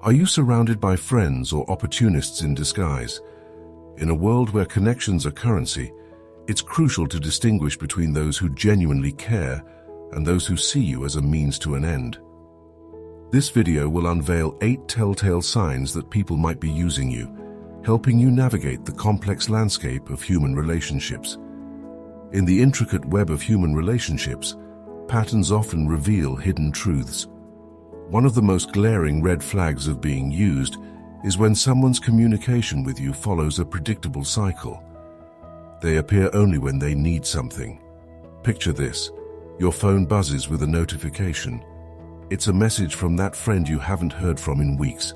Are you surrounded by friends or opportunists in disguise? In a world where connections are currency, it's crucial to distinguish between those who genuinely care and those who see you as a means to an end. This video will unveil 8 telltale signs that people might be using you, helping you navigate the complex landscape of human relationships. In the intricate web of human relationships, patterns often reveal hidden truths. One of the most glaring red flags of being used is when someone's communication with you follows a predictable cycle. They appear only when they need something. Picture this: your phone buzzes with a notification. It's a message from that friend you haven't heard from in weeks.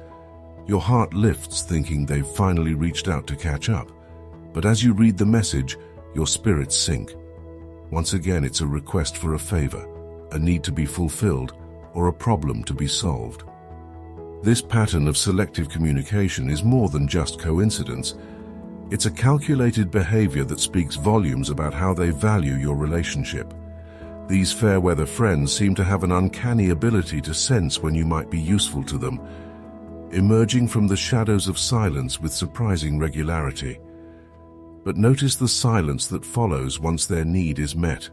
Your heart lifts thinking they've finally reached out to catch up. But as you read the message, your spirits sink. Once again, it's a request for a favor, a need to be fulfilled, or a problem to be solved. This pattern of selective communication is more than just coincidence. It's a calculated behavior that speaks volumes about how they value your relationship. These fair-weather friends seem to have an uncanny ability to sense when you might be useful to them, emerging from the shadows of silence with surprising regularity. But notice the silence that follows once their need is met.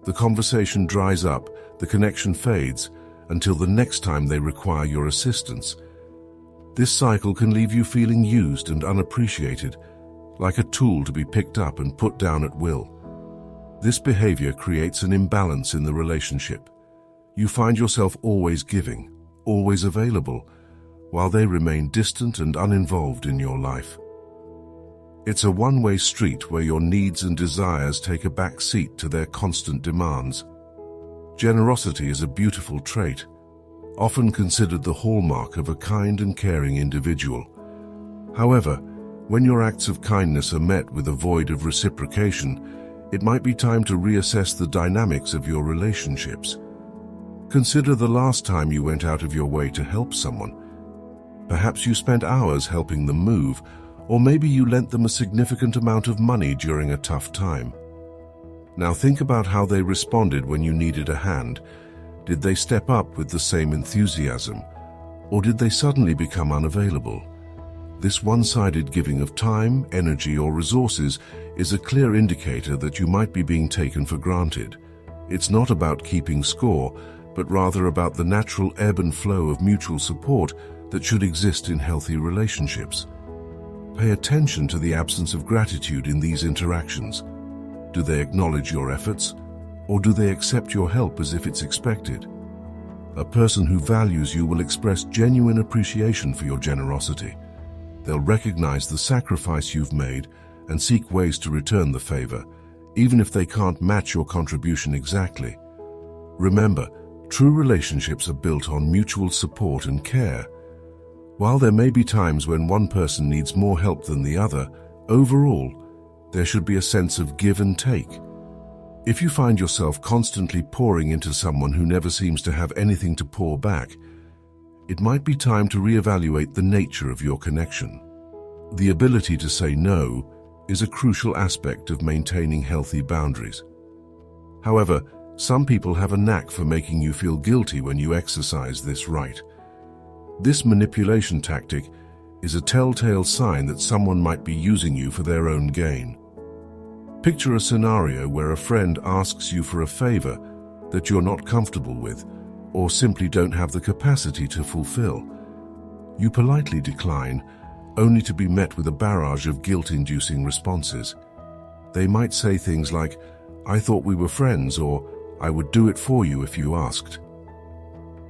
The conversation dries up, the connection fades, until the next time they require your assistance. This cycle can leave you feeling used and unappreciated, like a tool to be picked up and put down at will. This behavior creates an imbalance in the relationship. You find yourself always giving, always available, while they remain distant and uninvolved in your life. It's a one-way street where your needs and desires take a back seat to their constant demands. Generosity is a beautiful trait, often considered the hallmark of a kind and caring individual. However, when your acts of kindness are met with a void of reciprocation, it might be time to reassess the dynamics of your relationships. Consider the last time you went out of your way to help someone. Perhaps you spent hours helping them move, or maybe you lent them a significant amount of money during a tough time. Now think about how they responded when you needed a hand. Did they step up with the same enthusiasm, or did they suddenly become unavailable? This one-sided giving of time, energy, or resources is a clear indicator that you might be being taken for granted. It's not about keeping score, but rather about the natural ebb and flow of mutual support that should exist in healthy relationships. Pay attention to the absence of gratitude in these interactions. Do they acknowledge your efforts, or do they accept your help as if it's expected? A person who values you will express genuine appreciation for your generosity. They'll recognize the sacrifice you've made and seek ways to return the favor, even if they can't match your contribution exactly. Remember, true relationships are built on mutual support and care. While there may be times when one person needs more help than the other, overall, there should be a sense of give and take. If you find yourself constantly pouring into someone who never seems to have anything to pour back, it might be time to reevaluate the nature of your connection. The ability to say no is a crucial aspect of maintaining healthy boundaries. However, some people have a knack for making you feel guilty when you exercise this right. This manipulation tactic is a telltale sign that someone might be using you for their own gain. Picture a scenario where a friend asks you for a favor that you're not comfortable with, or simply don't have the capacity to fulfill. You politely decline, only to be met with a barrage of guilt-inducing responses. They might say things like, "I thought we were friends," or "I would do it for you if you asked."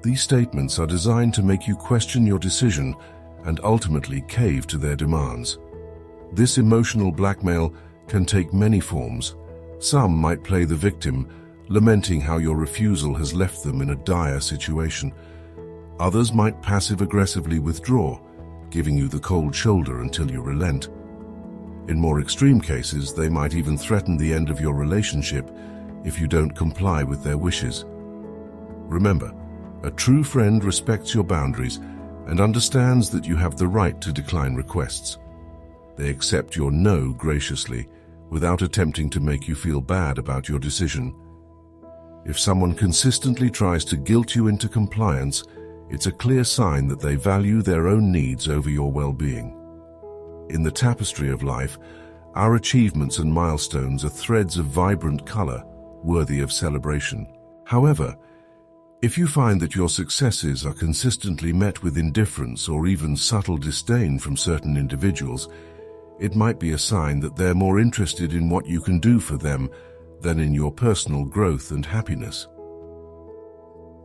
These statements are designed to make you question your decision and ultimately cave to their demands. This emotional blackmail can take many forms. Some might play the victim, lamenting how your refusal has left them in a dire situation. Others might passive-aggressively withdraw, giving you the cold shoulder until you relent. In more extreme cases, they might even threaten the end of your relationship if you don't comply with their wishes. Remember, a true friend respects your boundaries and understands that you have the right to decline requests. They accept your no graciously, without attempting to make you feel bad about your decision. If someone consistently tries to guilt you into compliance, It's a clear sign that they value their own needs over your well-being. In the tapestry of life, our achievements and milestones are threads of vibrant color, worthy of celebration. However, if you find that your successes are consistently met with indifference or even subtle disdain from certain individuals, it might be a sign that they're more interested in what you can do for them than in your personal growth and happiness.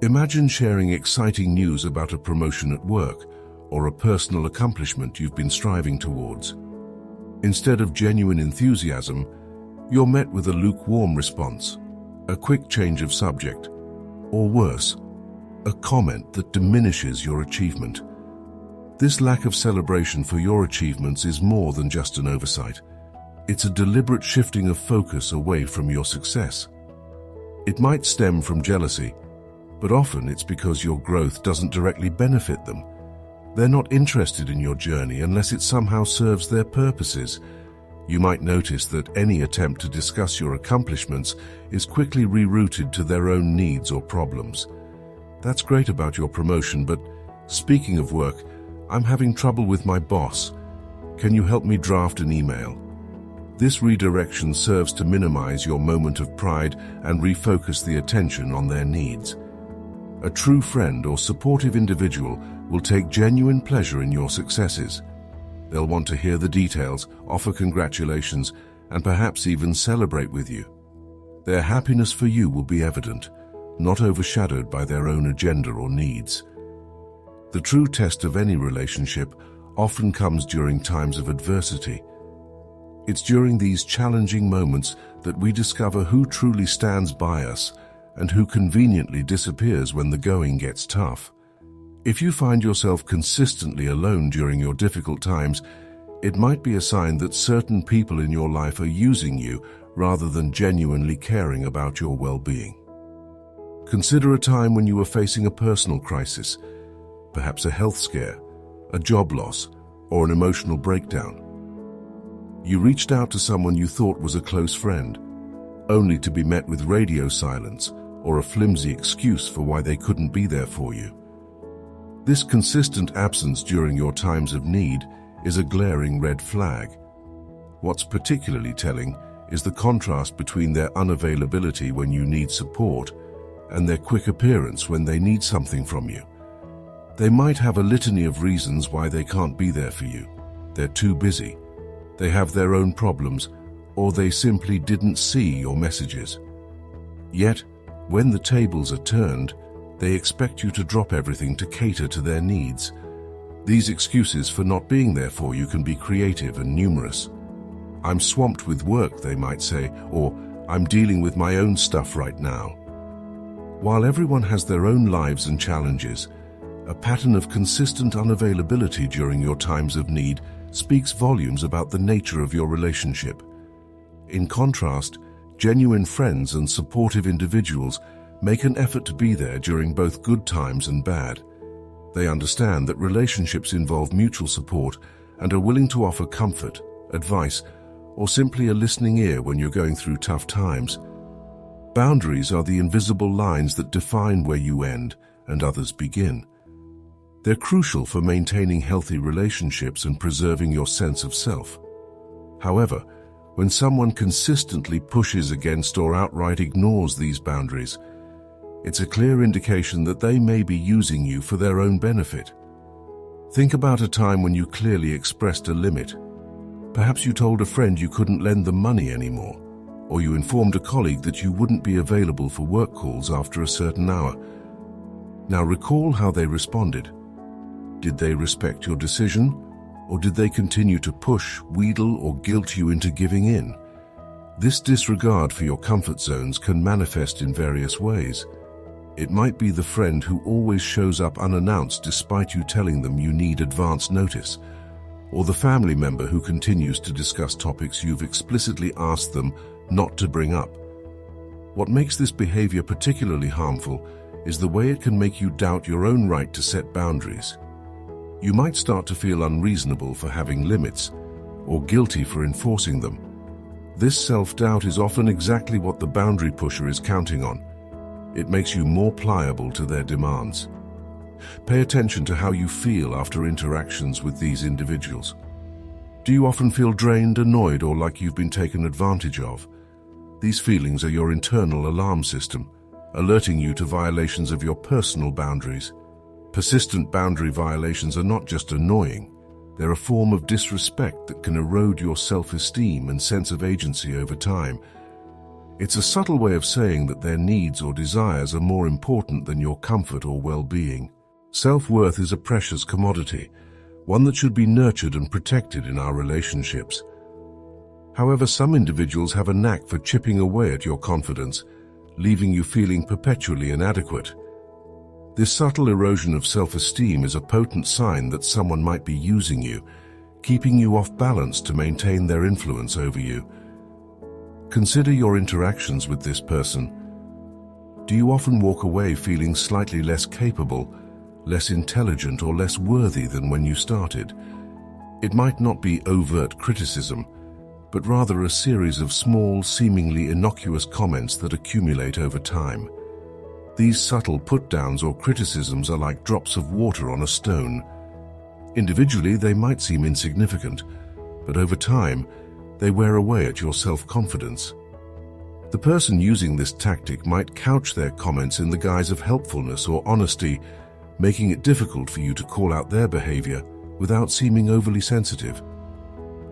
Imagine sharing exciting news about a promotion at work or a personal accomplishment you've been striving towards. Instead of genuine enthusiasm, you're met with a lukewarm response, a quick change of subject, or worse, a comment that diminishes your achievement. This lack of celebration for your achievements is more than just an oversight. It's a deliberate shifting of focus away from your success. It might stem from jealousy, but often it's because your growth doesn't directly benefit them. They're not interested in your journey unless it somehow serves their purposes. You might notice that any attempt to discuss your accomplishments is quickly rerouted to their own needs or problems. That's great about your promotion, but speaking of work, I'm having trouble with my boss. Can you help me draft an email? This redirection serves to minimize your moment of pride and refocus the attention on their needs. A true friend or supportive individual will take genuine pleasure in your successes. They'll want to hear the details, offer congratulations, and perhaps even celebrate with you. Their happiness for you will be evident, not overshadowed by their own agenda or needs. The true test of any relationship often comes during times of adversity. It's during these challenging moments that we discover who truly stands by us and who conveniently disappears when the going gets tough. If you find yourself consistently alone during your difficult times, it might be a sign that certain people in your life are using you rather than genuinely caring about your well-being. Consider a time when you were facing a personal crisis, perhaps a health scare, a job loss, or an emotional breakdown. You reached out to someone you thought was a close friend, only to be met with radio silence or a flimsy excuse for why they couldn't be there for you. This consistent absence during your times of need is a glaring red flag. What's particularly telling is the contrast between their unavailability when you need support and their quick appearance when they need something from you. They might have a litany of reasons why they can't be there for you. They're too busy, they have their own problems, or they simply didn't see your messages. Yet, when the tables are turned, they expect you to drop everything to cater to their needs. These excuses for not being there for you can be creative and numerous. I'm swamped with work, they might say, or I'm dealing with my own stuff right now. While everyone has their own lives and challenges, a pattern of consistent unavailability during your times of need speaks volumes about the nature of your relationship. In contrast, genuine friends and supportive individuals make an effort to be there during both good times and bad. They understand that relationships involve mutual support and are willing to offer comfort, advice, or simply a listening ear when you're going through tough times. Boundaries are the invisible lines that define where you end and others begin. They're crucial for maintaining healthy relationships and preserving your sense of self. However, when someone consistently pushes against or outright ignores these boundaries, it's a clear indication that they may be using you for their own benefit. Think about a time when you clearly expressed a limit. Perhaps you told a friend you couldn't lend them money anymore, or you informed a colleague that you wouldn't be available for work calls after a certain hour. Now recall how they responded. Did they respect your decision, or did they continue to push, wheedle, or guilt you into giving in? This disregard for your comfort zones can manifest in various ways. It might be the friend who always shows up unannounced despite you telling them you need advance notice, or the family member who continues to discuss topics you've explicitly asked them not to bring up. What makes this behavior particularly harmful is the way it can make you doubt your own right to set boundaries. You might start to feel unreasonable for having limits, or guilty for enforcing them. This self-doubt is often exactly what the boundary pusher is counting on. It makes you more pliable to their demands. Pay attention to how you feel after interactions with these individuals. Do you often feel drained, annoyed, or like you've been taken advantage of? These feelings are your internal alarm system, alerting you to violations of your personal boundaries. Persistent boundary violations are not just annoying, they're a form of disrespect that can erode your self-esteem and sense of agency over time. It's a subtle way of saying that their needs or desires are more important than your comfort or well-being. Self-worth is a precious commodity, one that should be nurtured and protected in our relationships. However, some individuals have a knack for chipping away at your confidence, leaving you feeling perpetually inadequate. This subtle erosion of self-esteem is a potent sign that someone might be using you, keeping you off balance to maintain their influence over you. Consider your interactions with this person. Do you often walk away feeling slightly less capable, less intelligent, or less worthy than when you started? It might not be overt criticism, but rather a series of small, seemingly innocuous comments that accumulate over time. These subtle put-downs or criticisms are like drops of water on a stone. Individually, they might seem insignificant, but over time, they wear away at your self-confidence. The person using this tactic might couch their comments in the guise of helpfulness or honesty, making it difficult for you to call out their behavior without seeming overly sensitive.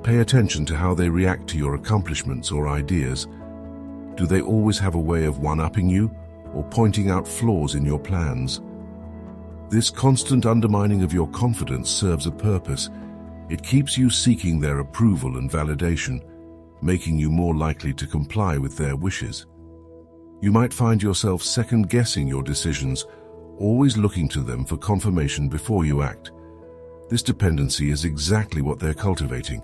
Pay attention to how they react to your accomplishments or ideas. Do they always have a way of one-upping you or pointing out flaws in your plans? This constant undermining of your confidence serves a purpose. It keeps you seeking their approval and validation, making you more likely to comply with their wishes. You might find yourself second-guessing your decisions, always looking to them for confirmation before you act. This dependency is exactly what they're cultivating.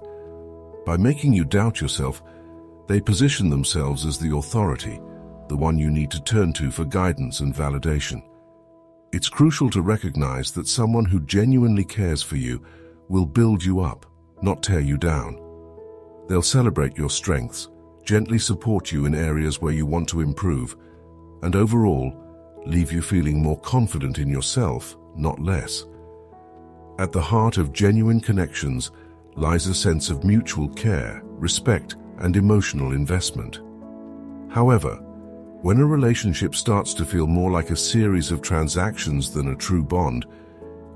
By making you doubt yourself, they position themselves as the authority, the one you need to turn to for guidance and validation. It's crucial to recognize that someone who genuinely cares for you will build you up, not tear you down. They'll celebrate your strengths, gently support you in areas where you want to improve, and overall, leave you feeling more confident in yourself, not less. At the heart of genuine connections lies a sense of mutual care, respect, and emotional investment. However, when a relationship starts to feel more like a series of transactions than a true bond,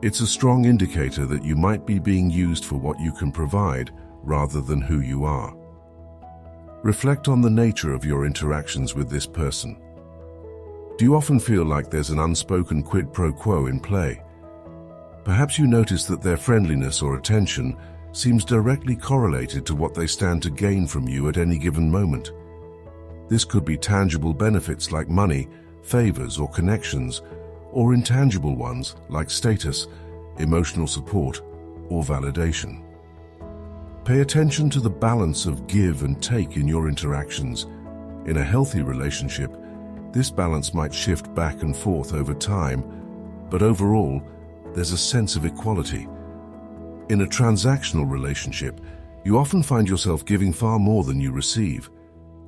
it's a strong indicator that you might be being used for what you can provide rather than who you are. Reflect on the nature of your interactions with this person. Do you often feel like there's an unspoken quid pro quo in play? Perhaps you notice that their friendliness or attention seems directly correlated to what they stand to gain from you at any given moment. This could be tangible benefits like money, favors, or connections, or intangible ones like status, emotional support, or validation. Pay attention to the balance of give and take in your interactions. In a healthy relationship, this balance might shift back and forth over time, but overall, there's a sense of equality. In a transactional relationship, you often find yourself giving far more than you receive.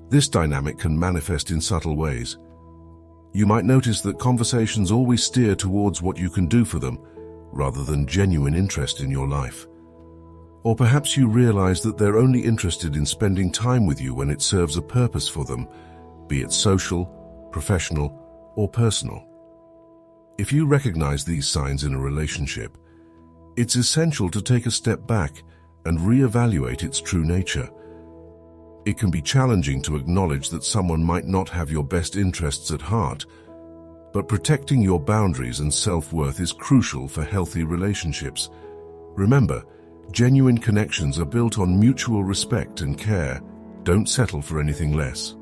This dynamic can manifest in subtle ways. You might notice that conversations always steer towards what you can do for them, rather than genuine interest in your life. Or perhaps you realize that they're only interested in spending time with you when it serves a purpose for them, be it social, professional, or personal. If you recognize these signs in a relationship, it's essential to take a step back and reevaluate its true nature. It can be challenging to acknowledge that someone might not have your best interests at heart, but protecting your boundaries and self-worth is crucial for healthy relationships. Remember, genuine connections are built on mutual respect and care. Don't settle for anything less.